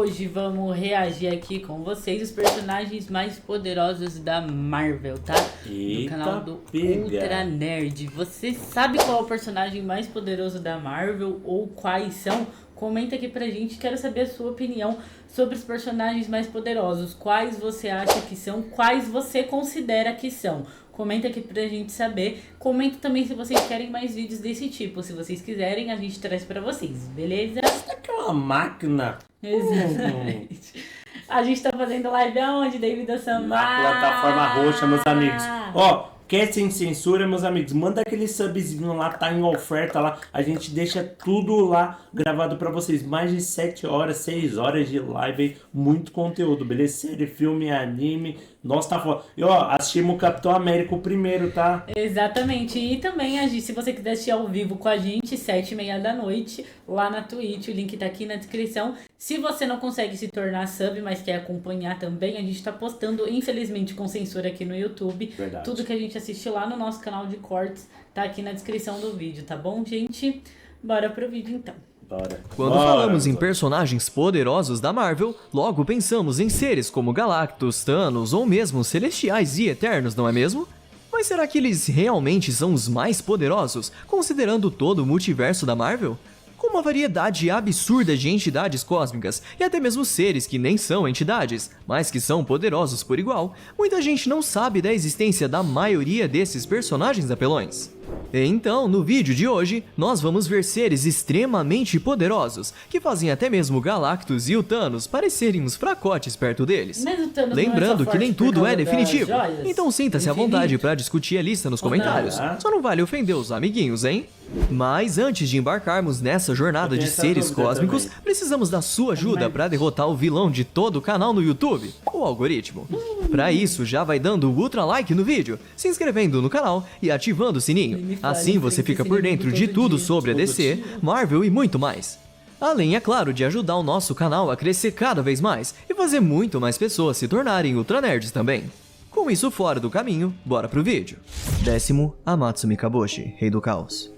hoje vamos reagir aqui com vocês os personagens mais poderosos da Marvel, tá? Eita, no canal do pega. Ultra Nerd. Você sabe qual é o personagem mais poderoso da Marvel ou quais são? Comenta aqui pra gente, quero saber a sua opinião sobre os personagens mais poderosos. Quais você acha que são, quais você considera que são. Comenta aqui pra gente saber. Comenta também se vocês querem mais vídeos desse tipo. Se vocês quiserem, a gente traz pra vocês, beleza? Isso aqui é uma máquina. Exatamente. A gente tá fazendo live aonde, David Samar? Na plataforma roxa, meus amigos. Ó, quer sem censura, meus amigos? Manda aquele subzinho lá, tá em oferta lá. A gente deixa tudo lá gravado pra vocês. Mais de 7 horas, 6 horas de live aí. Muito conteúdo, beleza? Série, filme, anime. Nossa, tá foda. E ó, assistimos o Capitão América o primeiro, tá? Exatamente. E também, se você quiser assistir ao vivo com a gente, 7h30 da noite, lá na Twitch, o link tá aqui na descrição. Se você não consegue se tornar sub, mas quer acompanhar também, a gente tá postando, infelizmente, com censura aqui no YouTube. Verdade. Tudo que a gente assiste lá no nosso canal de cortes tá aqui na descrição do vídeo, tá bom, gente? Bora pro vídeo, então. Bora. Quando falamos em personagens poderosos da Marvel, logo pensamos em seres como Galactus, Thanos ou mesmo Celestiais e Eternos, não é mesmo? Mas será que eles realmente são os mais poderosos, considerando todo o multiverso da Marvel? Com uma variedade absurda de entidades cósmicas e até mesmo seres que nem são entidades, mas que são poderosos por igual, muita gente não sabe da existência da maioria desses personagens apelões. Então, no vídeo de hoje, nós vamos ver seres extremamente poderosos, que fazem até mesmo o Galactus e o Thanos parecerem uns fracotes perto deles. Mas o Thanos Lembrando não é só que nem forte por tudo é causa das definitivo, joias então sinta-se à do vontade infinito. para discutir a lista nos comentários, só não vale ofender os amiguinhos, hein? Mas antes de embarcarmos nessa jornada Eu de tenho essa seres dúvida cósmicos, também. precisamos da sua ajuda para derrotar o vilão de todo o canal no YouTube, o algoritmo. Para isso, já vai dando o ultra like no vídeo, se inscrevendo no canal e ativando o sininho. Assim você fica por dentro de tudo sobre a DC, Marvel e muito mais. Além, é claro, de ajudar o nosso canal a crescer cada vez mais e fazer muito mais pessoas se tornarem ultra nerds também. Com isso fora do caminho, bora pro vídeo. 10º, Amatsu Mikaboshi, Rei do Caos.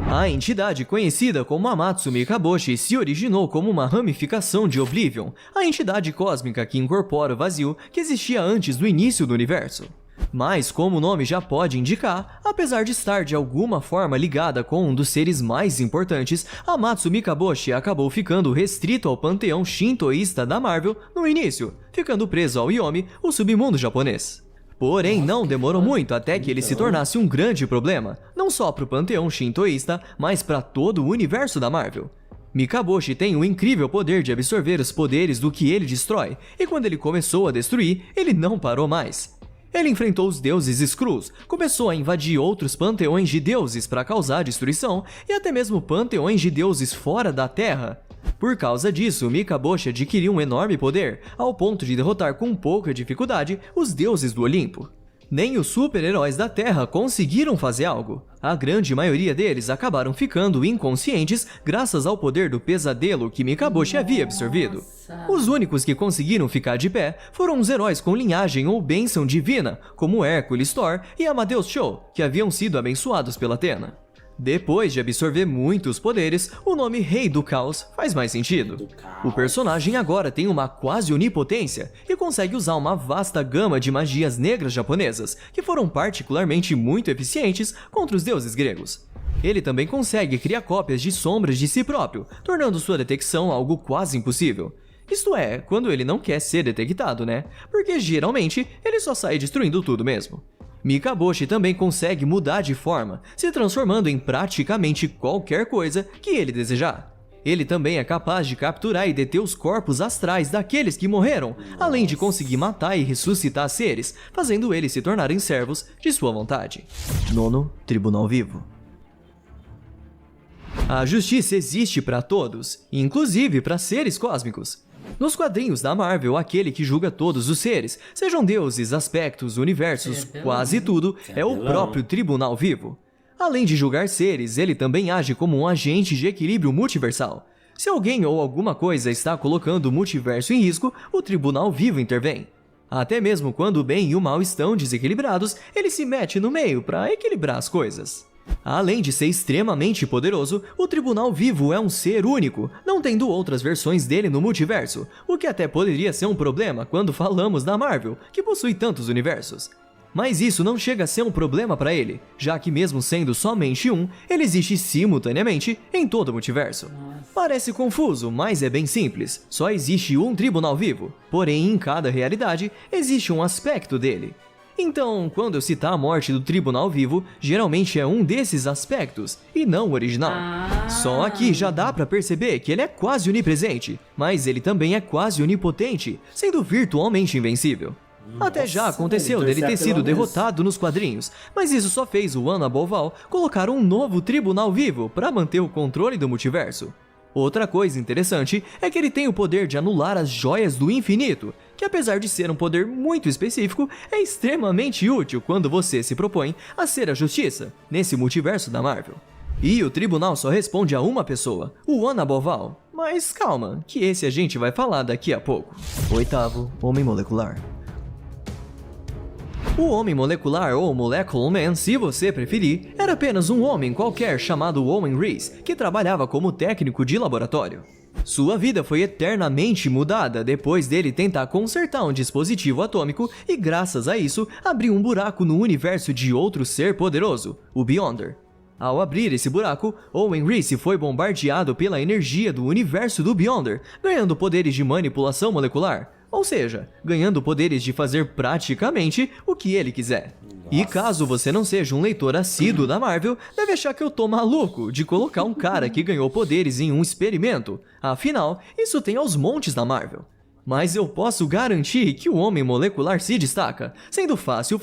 A entidade conhecida como Amatsu Mikaboshi se originou como uma ramificação de Oblivion, a entidade cósmica que incorpora o vazio que existia antes do início do universo. Mas, como o nome já pode indicar, apesar de estar de alguma forma ligada com um dos seres mais importantes, Amatsu Mikaboshi acabou ficando restrito ao panteão shintoísta da Marvel no início, ficando preso ao Yomi, o submundo japonês. Porém, não demorou muito até que ele se tornasse um grande problema, não só para o panteão shintoísta, mas para todo o universo da Marvel. Mikaboshi tem o incrível poder de absorver os poderes do que ele destrói, e quando ele começou a destruir, ele não parou mais. Ele enfrentou os deuses Skrulls, começou a invadir outros panteões de deuses para causar destruição, e até mesmo panteões de deuses fora da Terra. Por causa disso, Mikaboshi adquiriu um enorme poder, ao ponto de derrotar com pouca dificuldade os deuses do Olimpo. Nem os super-heróis da Terra conseguiram fazer algo. A grande maioria deles acabaram ficando inconscientes graças ao poder do pesadelo que Mikaboshi havia absorvido. Os únicos que conseguiram ficar de pé foram os heróis com linhagem ou bênção divina, como Hércules, Thor e Amadeus Cho, que haviam sido abençoados pela Atena. Depois de absorver muitos poderes, o nome Rei do Caos faz mais sentido. O personagem agora tem uma quase onipotência e consegue usar uma vasta gama de magias negras japonesas, que foram particularmente muito eficientes contra os deuses gregos. Ele também consegue criar cópias de sombras de si próprio, tornando sua detecção algo quase impossível. Isto é, quando ele não quer ser detectado, né? Porque geralmente ele só sai destruindo tudo mesmo. Mikaboshi também consegue mudar de forma, se transformando em praticamente qualquer coisa que ele desejar. Ele também é capaz de capturar e deter os corpos astrais daqueles que morreram, além de conseguir matar e ressuscitar seres, fazendo eles se tornarem servos de sua vontade. 9º, Tribunal Vivo. A justiça existe para todos, inclusive para seres cósmicos. Nos quadrinhos da Marvel, aquele que julga todos os seres, sejam deuses, aspectos, universos, quase tudo, é o próprio Tribunal Vivo. Além de julgar seres, ele também age como um agente de equilíbrio multiversal. Se alguém ou alguma coisa está colocando o multiverso em risco, o Tribunal Vivo intervém. Até mesmo quando o bem e o mal estão desequilibrados, ele se mete no meio para equilibrar as coisas. Além de ser extremamente poderoso, o Tribunal Vivo é um ser único, não tendo outras versões dele no multiverso, o que até poderia ser um problema quando falamos da Marvel, que possui tantos universos. Mas isso não chega a ser um problema para ele, já que mesmo sendo somente um, ele existe simultaneamente em todo o multiverso. Parece confuso, mas é bem simples. Só existe um Tribunal Vivo, porém em cada realidade existe um aspecto dele. Então, quando eu citar a morte do Tribunal Vivo, geralmente é um desses aspectos, e não o original. Só aqui já dá pra perceber que ele é quase onipresente, mas ele também é quase onipotente, sendo virtualmente invencível. Até já aconteceu então dele esse é ter sido pelo menos. derrotado nos quadrinhos, mas isso só fez o Ana Boval colocar um novo Tribunal Vivo para manter o controle do multiverso. Outra coisa interessante é que ele tem o poder de anular as joias do infinito, que apesar de ser um poder muito específico, é extremamente útil quando você se propõe a ser a justiça, nesse multiverso da Marvel. E o tribunal só responde a uma pessoa, o Ana Boval. Mas calma, que esse a gente vai falar daqui a pouco. 8º, Homem Molecular. O Homem Molecular, ou Molecule Man, se você preferir, era apenas um homem qualquer chamado Owen Reese, que trabalhava como técnico de laboratório. Sua vida foi eternamente mudada depois dele tentar consertar um dispositivo atômico e, graças a isso, abriu um buraco no universo de outro ser poderoso, o Beyonder. Ao abrir esse buraco, Owen Reese foi bombardeado pela energia do universo do Beyonder, ganhando poderes de manipulação molecular. Ou seja, ganhando poderes de fazer praticamente o que ele quiser. E caso você não seja um leitor assíduo da Marvel, deve achar que eu tô maluco de colocar um cara que ganhou poderes em um experimento. Afinal, isso tem aos montes da Marvel. Mas eu posso garantir que o Homem Molecular se destaca, sendo fácil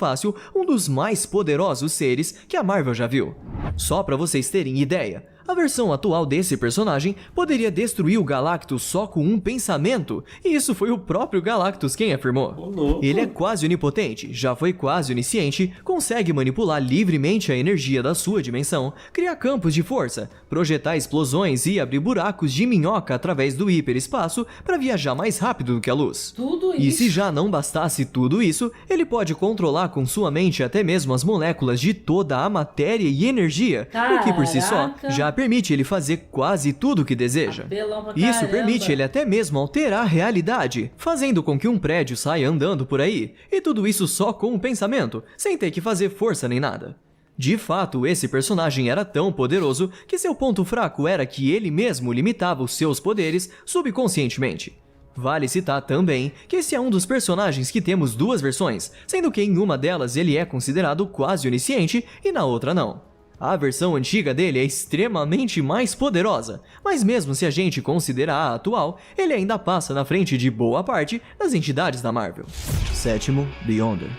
um dos mais poderosos seres que a Marvel já viu. Só pra vocês terem ideia, a versão atual desse personagem poderia destruir o Galactus só com um pensamento, e isso foi o próprio Galactus quem afirmou. Ele é quase onipotente, já foi quase onisciente, consegue manipular livremente a energia da sua dimensão, criar campos de força, projetar explosões e abrir buracos de minhoca através do hiperespaço para viajar mais rápido do que a luz. Tudo E isso. se já não bastasse tudo isso, ele pode controlar com sua mente até mesmo as moléculas de toda a matéria e energia, o que por si só Caraca. já permite ele fazer quase tudo o que deseja. Apelão pra Isso caramba. permite ele até mesmo alterar a realidade, fazendo com que um prédio saia andando por aí, e tudo isso só com um pensamento, sem ter que fazer força nem nada. De fato, esse personagem era tão poderoso que seu ponto fraco era que ele mesmo limitava os seus poderes subconscientemente. Vale citar também que esse é um dos personagens que temos duas versões, sendo que em uma delas ele é considerado quase onisciente e na outra não. A versão antiga dele é extremamente mais poderosa, mas mesmo se a gente considerar a atual, ele ainda passa na frente de boa parte das entidades da Marvel. 7º, Beyonder.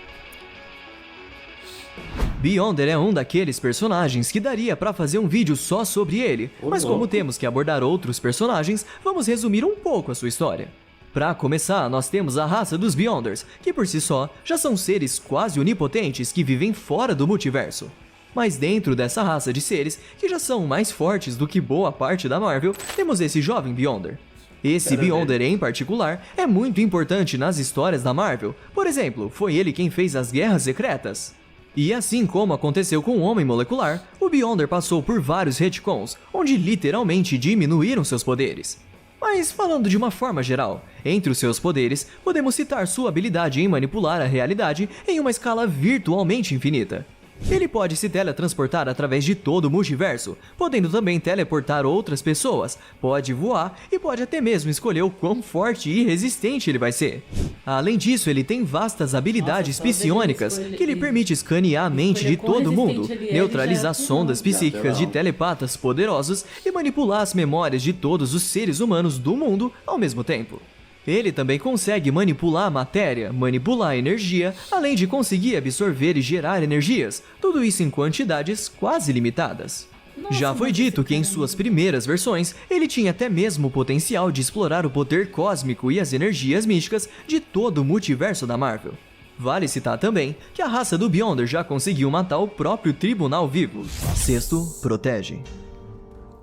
Beyonder é um daqueles personagens que daria pra fazer um vídeo só sobre ele, mas como temos que abordar outros personagens, vamos resumir um pouco a sua história. Pra começar, nós temos a raça dos Beyonders, que por si só já são seres quase onipotentes que vivem fora do multiverso. Mas dentro dessa raça de seres, que já são mais fortes do que boa parte da Marvel, temos esse jovem Beyonder. Esse Beyonder em particular é muito importante nas histórias da Marvel. Por exemplo, foi ele quem fez as Guerras Secretas. E assim como aconteceu com o Homem Molecular, o Beyonder passou por vários retcons, onde literalmente diminuíram seus poderes. Mas falando de uma forma geral, entre os seus poderes, podemos citar sua habilidade em manipular a realidade em uma escala virtualmente infinita. Ele pode se teletransportar através de todo o multiverso, podendo também teleportar outras pessoas, pode voar e pode até mesmo escolher o quão forte e resistente ele vai ser. Além disso, ele tem vastas habilidades Nossa, só dele psionicas, escolher- que lhe permite escanear a mente de escolher quão todo mundo, resistente ele é, neutralizar ele já é sondas tudo. psíquicas de telepatas poderosos e manipular as memórias de todos os seres humanos do mundo ao mesmo tempo. Ele também consegue manipular a matéria, manipular a energia, além de conseguir absorver e gerar energias, tudo isso em quantidades quase limitadas. Já foi dito que em suas primeiras versões, ele tinha até mesmo o potencial de explorar o poder cósmico e as energias místicas de todo o multiverso da Marvel. Vale citar também que a raça do Beyonder já conseguiu matar o próprio Tribunal Vivo. 6º, Protege.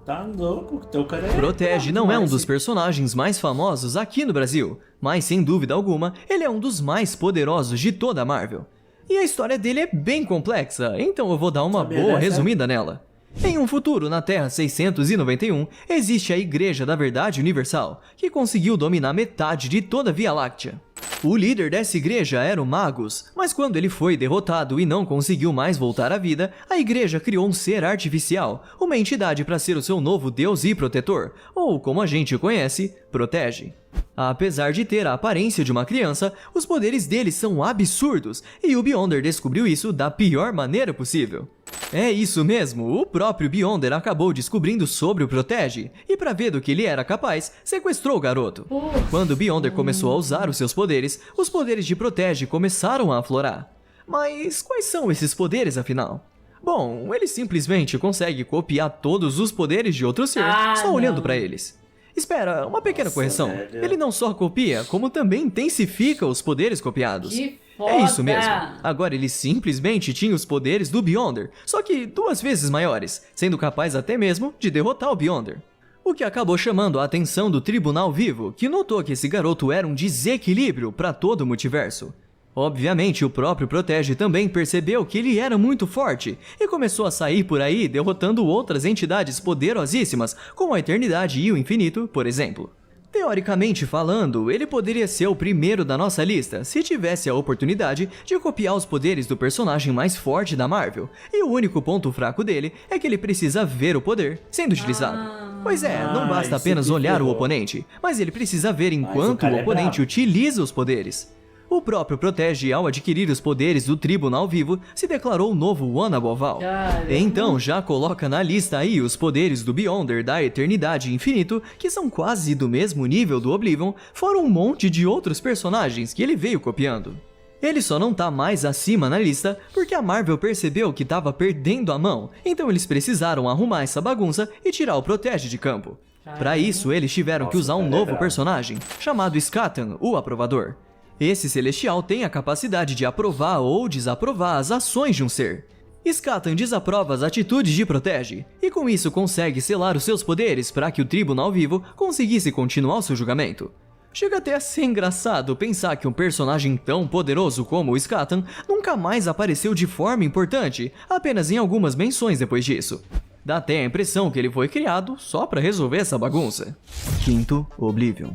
Tá louco, teu cara é... Protege não é um dos personagens mais famosos aqui no Brasil, mas sem dúvida alguma, ele é um dos mais poderosos de toda a Marvel. E a história dele é bem complexa, então eu vou dar uma Sabia boa dessa? resumida nela. Em um futuro na Terra 691, existe a Igreja da Verdade Universal, que conseguiu dominar metade de toda a Via Láctea. O líder dessa igreja era o Magus, mas quando ele foi derrotado e não conseguiu mais voltar à vida, a igreja criou um ser artificial, uma entidade para ser o seu novo deus e protetor, ou como a gente conhece, Protege. Apesar de ter a aparência de uma criança, os poderes dele são absurdos, e o Beyonder descobriu isso da pior maneira possível. É isso mesmo, o próprio Beyonder acabou descobrindo sobre o Protege, e para ver do que ele era capaz, sequestrou o garoto. Quando o Beyonder começou a usar os seus poderes, os poderes de Protege começaram a aflorar. Mas quais são esses poderes afinal? Bom, ele simplesmente consegue copiar todos os poderes de outro ser, só olhando para eles. Espera, uma pequena correção. velho. Ele não só copia, como também intensifica os poderes copiados. Que foda! É isso mesmo. Agora ele simplesmente tinha os poderes do Beyonder, só que 2 vezes maiores, sendo capaz até mesmo de derrotar o Beyonder. O que acabou chamando a atenção do Tribunal Vivo, que notou que esse garoto era um desequilíbrio para todo o multiverso. Obviamente, o próprio Protege também percebeu que ele era muito forte e começou a sair por aí derrotando outras entidades poderosíssimas, como a Eternidade e o Infinito, por exemplo. Teoricamente falando, ele poderia ser o primeiro da nossa lista se tivesse a oportunidade de copiar os poderes do personagem mais forte da Marvel, e o único ponto fraco dele é que ele precisa ver o poder sendo utilizado. Pois é, não basta isso apenas que olhar o ferrou. oponente, mas ele precisa ver enquanto cara o é oponente brabo. utiliza os poderes. O próprio Protege, ao adquirir os poderes do Tribunal Vivo, se declarou o novo One Above All. Caramba. Então já coloca na lista aí os poderes do Beyonder, da Eternidade e Infinito, que são quase do mesmo nível do Oblivion, fora um monte de outros personagens que ele veio copiando. Ele só não tá mais acima na lista porque a Marvel percebeu que tava perdendo a mão, então eles precisaram arrumar essa bagunça e tirar o Protege de campo. Para isso, eles tiveram que usar um cara é novo brabo. personagem, chamado Skatan, o Aprovador. Esse Celestial tem a capacidade de aprovar ou desaprovar as ações de um ser. Skatan desaprova as atitudes de Protege, e com isso consegue selar os seus poderes para que o Tribunal Vivo conseguisse continuar o seu julgamento. Chega até a ser engraçado pensar que um personagem tão poderoso como o Skatan nunca mais apareceu de forma importante, apenas em algumas menções depois disso. Dá até a impressão que ele foi criado só para resolver essa bagunça. Quinto, Oblivion.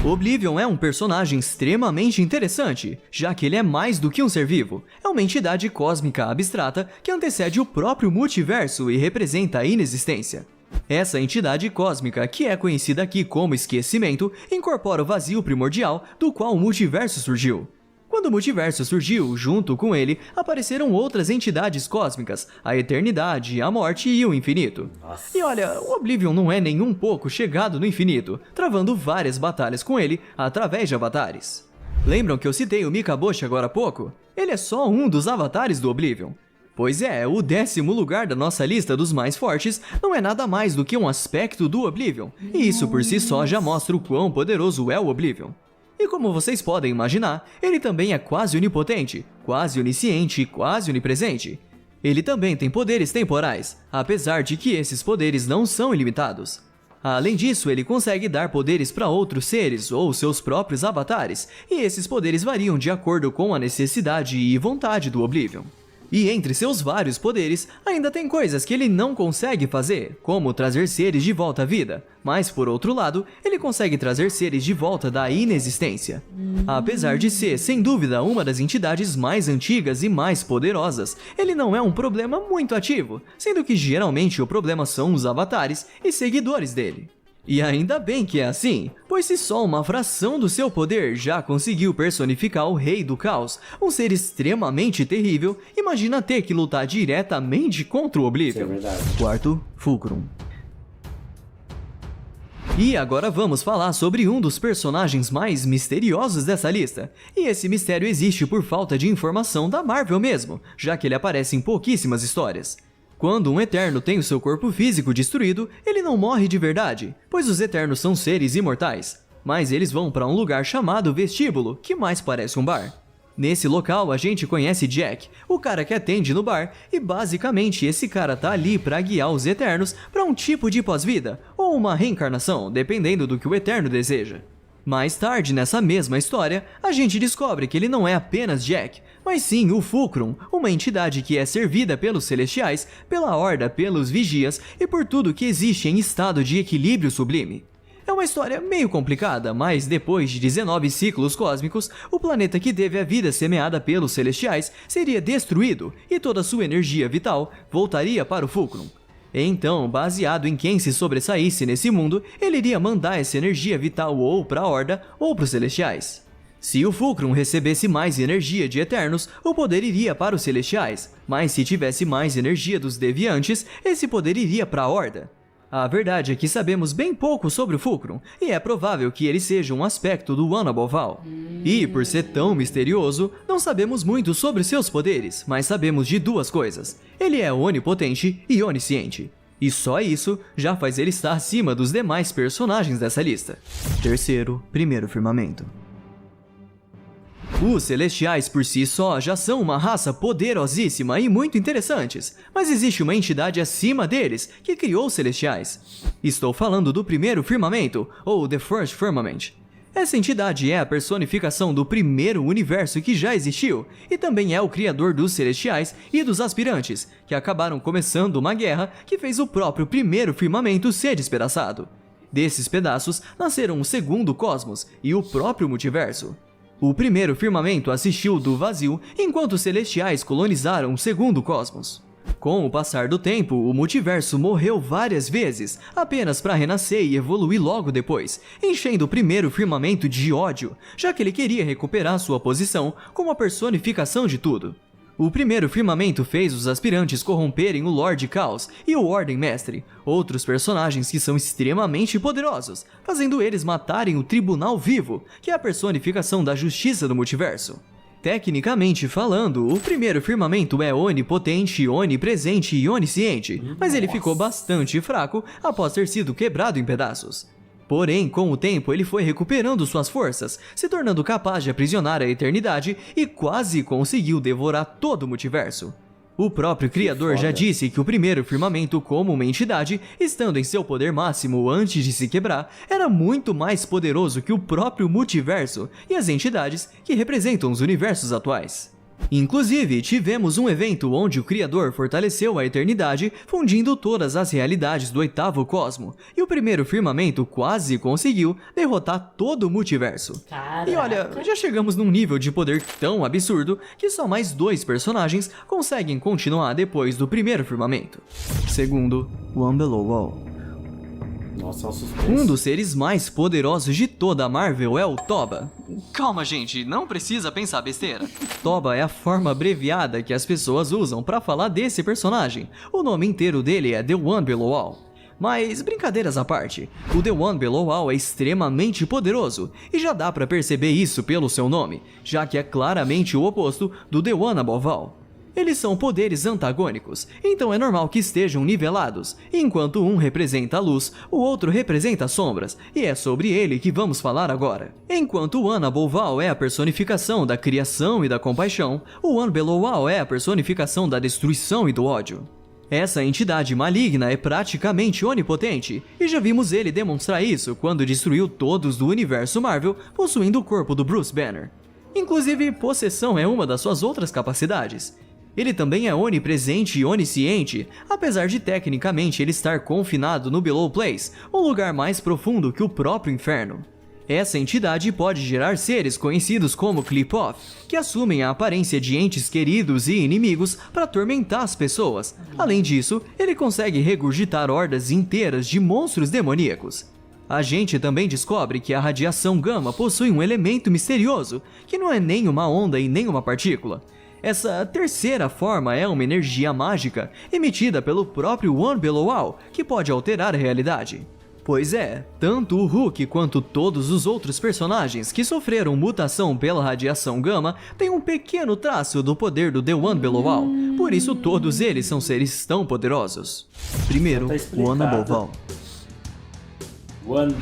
Oblivion é um personagem extremamente interessante, já que ele é mais do que um ser vivo. É uma entidade cósmica abstrata que antecede o próprio multiverso e representa a inexistência. Essa entidade cósmica, que é conhecida aqui como esquecimento, incorpora o vazio primordial do qual o multiverso surgiu. Quando o multiverso surgiu, junto com ele, apareceram outras entidades cósmicas, a Eternidade, a Morte e o Infinito. Nossa. E olha, o Oblivion não é nem um pouco chegado no Infinito, travando várias batalhas com ele através de avatares. Lembram que eu citei o Mikaboshi agora há pouco? Ele é só um dos avatares do Oblivion. Pois é, o 10º lugar da nossa lista dos mais fortes não é nada mais do que um aspecto do Oblivion, e isso por si só já mostra o quão poderoso é o Oblivion. E como vocês podem imaginar, ele também é quase onipotente, quase onisciente e quase onipresente. Ele também tem poderes temporais, apesar de que esses poderes não são ilimitados. Além disso, ele consegue dar poderes para outros seres ou seus próprios avatares, e esses poderes variam de acordo com a necessidade e vontade do Oblivion. E entre seus vários poderes, ainda tem coisas que ele não consegue fazer, como trazer seres de volta à vida, mas por outro lado, ele consegue trazer seres de volta da inexistência. Apesar de ser, sem dúvida, uma das entidades mais antigas e mais poderosas, ele não é um problema muito ativo, sendo que geralmente o problema são os avatares e seguidores dele. E ainda bem que é assim, pois se só uma fração do seu poder já conseguiu personificar o Rei do Caos, um ser extremamente terrível, imagina ter que lutar diretamente contra o Oblivion. Isso é verdade. Quarto, Fulcrum. E agora vamos falar sobre um dos personagens mais misteriosos dessa lista. E esse mistério existe por falta de informação da Marvel mesmo, já que ele aparece em pouquíssimas histórias. Quando um Eterno tem o seu corpo físico destruído, ele não morre de verdade, pois os Eternos são seres imortais. Mas eles vão para um lugar chamado Vestíbulo, que mais parece um bar. Nesse local a gente conhece Jack, o cara que atende no bar, e basicamente esse cara tá ali para guiar os Eternos para um tipo de pós-vida, ou uma reencarnação, dependendo do que o Eterno deseja. Mais tarde nessa mesma história, a gente descobre que ele não é apenas Jack, mas sim o Fulcrum, uma entidade que é servida pelos Celestiais, pela Horda, pelos Vigias e por tudo que existe em estado de equilíbrio sublime. É uma história meio complicada, mas depois de 19 ciclos cósmicos, o planeta que teve a vida semeada pelos Celestiais seria destruído e toda sua energia vital voltaria para o Fulcrum. Então, baseado em quem se sobressaísse nesse mundo, ele iria mandar essa energia vital ou para a Horda ou para os Celestiais. Se o Fulcrum recebesse mais energia de Eternos, o poder iria para os Celestiais, mas se tivesse mais energia dos Deviantes, esse poder iria para a Horda. A verdade é que sabemos bem pouco sobre o Fulcrum, e é provável que ele seja um aspecto do One Above All. E, por ser tão misterioso, não sabemos muito sobre seus poderes, mas sabemos de duas coisas. Ele é onipotente e onisciente. E só isso já faz ele estar acima dos demais personagens dessa lista. Terceiro, primeiro firmamento. Os Celestiais por si só já são uma raça poderosíssima e muito interessantes, mas existe uma entidade acima deles que criou os Celestiais. Estou falando do primeiro firmamento, ou The First Firmament. Essa entidade é a personificação do primeiro universo que já existiu, e também é o criador dos Celestiais e dos Aspirantes, que acabaram começando uma guerra que fez o próprio primeiro firmamento ser despedaçado. Desses pedaços nasceram o segundo cosmos e o próprio multiverso. O primeiro firmamento assistiu do vazio, enquanto os Celestiais colonizaram o segundo cosmos. Com o passar do tempo, o multiverso morreu várias vezes, apenas para renascer e evoluir logo depois, enchendo o primeiro firmamento de ódio, já que ele queria recuperar sua posição como a personificação de tudo. O primeiro firmamento fez os aspirantes corromperem o Lorde Caos e o Ordem Mestre, outros personagens que são extremamente poderosos, fazendo eles matarem o Tribunal Vivo, que é a personificação da justiça do multiverso. Tecnicamente falando, o primeiro firmamento é onipotente, onipresente e onisciente, mas ele ficou bastante fraco após ter sido quebrado em pedaços. Porém, com o tempo, ele foi recuperando suas forças, se tornando capaz de aprisionar a eternidade e quase conseguiu devorar todo o multiverso. O próprio criador já disse que o primeiro firmamento, como uma entidade, estando em seu poder máximo antes de se quebrar, era muito mais poderoso que o próprio multiverso e as entidades que representam os universos atuais. Inclusive, tivemos um evento onde o Criador fortaleceu a eternidade, fundindo todas as realidades do oitavo cosmo, e o primeiro firmamento quase conseguiu derrotar todo o multiverso. Caraca. E olha, já chegamos num nível de poder tão absurdo que só mais 2 personagens conseguem continuar depois do primeiro firmamento. Segundo, One Below All. Nossa, o suspense. Um dos seres mais poderosos de toda a Marvel é o Toba. Calma, gente, não precisa pensar besteira. Toba é a forma abreviada que as pessoas usam para falar desse personagem. O nome inteiro dele é The One Below All. Mas, brincadeiras à parte, o The One Below All é extremamente poderoso, e já dá para perceber isso pelo seu nome, já que é claramente o oposto do The One Above All. Eles são poderes antagônicos, então é normal que estejam nivelados. Enquanto um representa a luz, o outro representa as sombras, e é sobre ele que vamos falar agora. Enquanto o One Above All é a personificação da criação e da compaixão, o One Below All é a personificação da destruição e do ódio. Essa entidade maligna é praticamente onipotente, e já vimos ele demonstrar isso quando destruiu todos do universo Marvel, possuindo o corpo do Bruce Banner. Inclusive, possessão é uma das suas outras capacidades. Ele também é onipresente e onisciente, apesar de tecnicamente ele estar confinado no Below Place, um lugar mais profundo que o próprio inferno. Essa entidade pode gerar seres conhecidos como Clip-Off, que assumem a aparência de entes queridos e inimigos para atormentar as pessoas. Além disso, ele consegue regurgitar hordas inteiras de monstros demoníacos. A gente também descobre que a radiação gama possui um elemento misterioso, que não é nem uma onda e nem uma partícula. Essa terceira forma é uma energia mágica emitida pelo próprio One Below All, que pode alterar a realidade. Pois é, tanto o Hulk quanto todos os outros personagens que sofreram mutação pela radiação gama têm um pequeno traço do poder do The One Below All, por isso todos eles são seres tão poderosos. Primeiro, One Above All.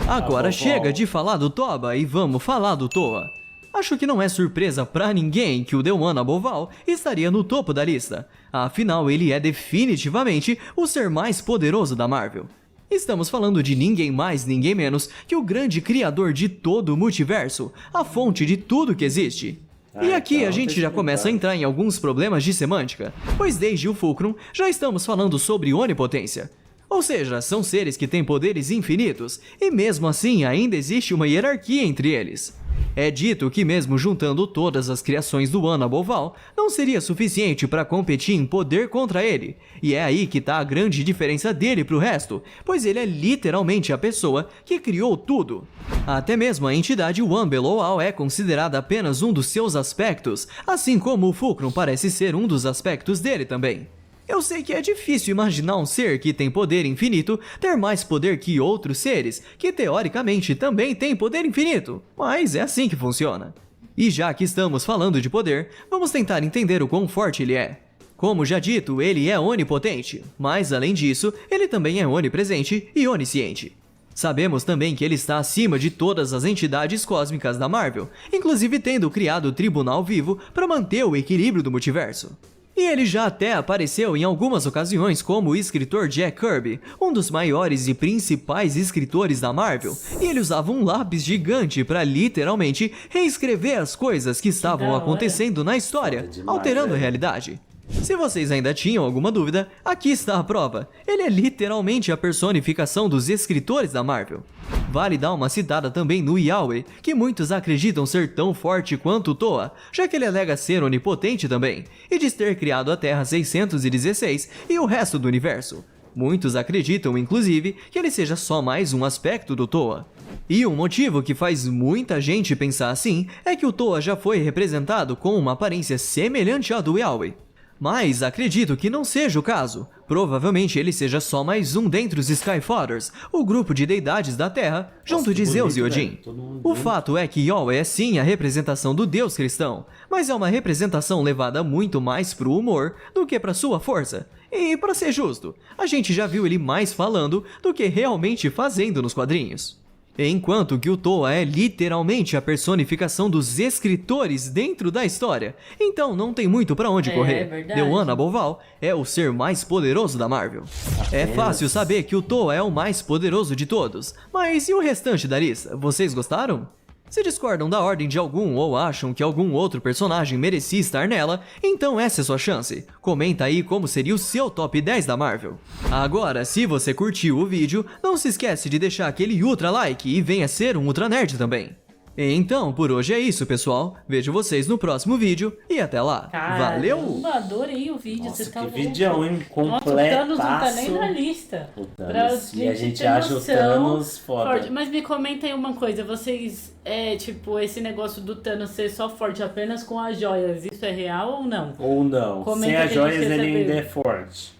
Agora chega de falar do Toba e vamos falar do Toa. Acho que não é surpresa pra ninguém que o The One Above All estaria no topo da lista. Afinal, ele é definitivamente o ser mais poderoso da Marvel. Estamos falando de ninguém mais, ninguém menos que o grande criador de todo o multiverso, a fonte de tudo que existe. E aqui a gente já começa a entrar em alguns problemas de semântica, pois desde o Fulcrum já estamos falando sobre onipotência. Ou seja, são seres que têm poderes infinitos, e mesmo assim ainda existe uma hierarquia entre eles. É dito que mesmo juntando todas as criações do Anaboval, não seria suficiente para competir em poder contra ele. E é aí que está a grande diferença dele pro resto, pois ele é literalmente a pessoa que criou tudo. Até mesmo a entidade One Below All é considerada apenas um dos seus aspectos, assim como o Fulcrum parece ser um dos aspectos dele também. Eu sei que é difícil imaginar um ser que tem poder infinito ter mais poder que outros seres, que teoricamente também têm poder infinito, mas é assim que funciona. E já que estamos falando de poder, vamos tentar entender o quão forte ele é. Como já dito, ele é onipotente, mas além disso, ele também é onipresente e onisciente. Sabemos também que ele está acima de todas as entidades cósmicas da Marvel, inclusive tendo criado o Tribunal Vivo para manter o equilíbrio do multiverso. E ele já até apareceu em algumas ocasiões como o escritor Jack Kirby, um dos maiores e principais escritores da Marvel, e ele usava um lápis gigante para literalmente reescrever as coisas que estavam acontecendo na história, alterando a realidade. Se vocês ainda tinham alguma dúvida, aqui está a prova. Ele é literalmente a personificação dos escritores da Marvel. Vale dar uma citada também no Yahweh, que muitos acreditam ser tão forte quanto Toa, já que ele alega ser onipotente também, e diz ter criado a Terra 616 e o resto do universo. Muitos acreditam, inclusive, que ele seja só mais um aspecto do Toa. E um motivo que faz muita gente pensar assim é que o Toa já foi representado com uma aparência semelhante à do Yahweh. Mas acredito que não seja o caso. Provavelmente ele seja só mais um dentre os Skyfathers, o grupo de deidades da Terra, junto de Zeus e Odin. O fato é que Yahweh é sim a representação do Deus cristão, mas é uma representação levada muito mais pro humor do que pra sua força. E pra ser justo, a gente já viu ele mais falando do que realmente fazendo nos quadrinhos. Enquanto que o Toa é literalmente a personificação dos escritores dentro da história, então não tem muito pra onde correr. The Anaboval é o ser mais poderoso da Marvel. É fácil saber que o Toa é o mais poderoso de todos, mas e o restante da lista? Vocês gostaram? Se discordam da ordem de algum ou acham que algum outro personagem merecia estar nela, então essa é sua chance. Comenta aí como seria o seu top 10 da Marvel. Agora, se você curtiu o vídeo, não se esquece de deixar aquele ultra like e venha ser um ultra nerd também. Então, por hoje é isso, pessoal. Vejo vocês no próximo vídeo e até lá. Caramba, valeu! Adorei o vídeo, Nossa, você tá que louco. vídeo é Nossa, o Thanos não tá nem na lista. O Thanos. E a gente ter acha o noção Thanos foda. forte. Mas me comenta aí uma coisa, vocês, tipo, esse negócio do Thanos ser só forte apenas com as joias, isso é real ou não? Ou não. Comenta Sem as que a gente joias quer ele saber. ainda é forte.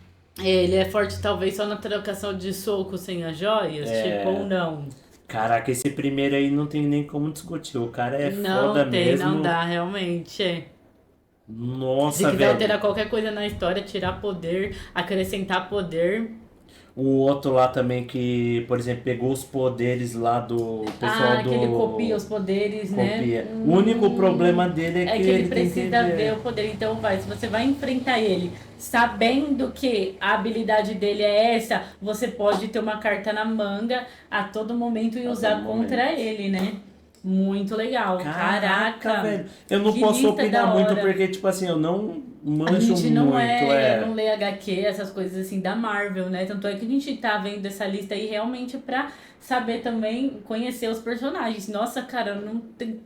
Ele é forte talvez só na trocação de soco sem as joias, tipo, ou não? Caraca, esse primeiro aí não tem nem como discutir. O cara é Não foda tem, mesmo. não dá, realmente. Nossa, Se quiser velho. alterar qualquer coisa na história, tirar poder, acrescentar poder. O outro lá também que, por exemplo, pegou os poderes lá do pessoal que ele copia os poderes, Copia. né? O único problema dele é, É que ele tem que precisa ver. ver o poder. Então se você vai enfrentar ele sabendo que a habilidade dele é essa, você pode ter uma carta na manga a todo momento e usar contra ele, né? Muito legal. Caraca, velho. Eu não que posso lista opinar da muito hora. porque, tipo assim, eu não A manjo gente não muito. não lê HQ, essas coisas assim da Marvel, né? Tanto é que a gente tá vendo essa lista aí realmente pra saber também, conhecer os personagens. Nossa, cara, eu não tenho...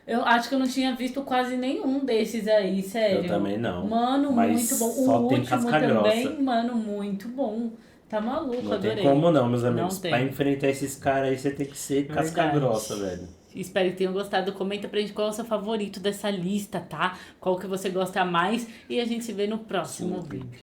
Eu acho que eu não tinha visto quase nenhum desses aí, sério. Eu também não. Mano, Mas muito bom. só O tem último casca também, grossa. mano, muito bom. Tá maluco, Não adorei. tem como não, meus amigos. Não tem. Pra enfrentar esses caras aí, você tem que ser casca Verdade. grossa, velho. Espero que tenham gostado. Comenta pra gente qual é o seu favorito dessa lista, tá? Qual que você gosta mais. E a gente se vê no próximo vídeo.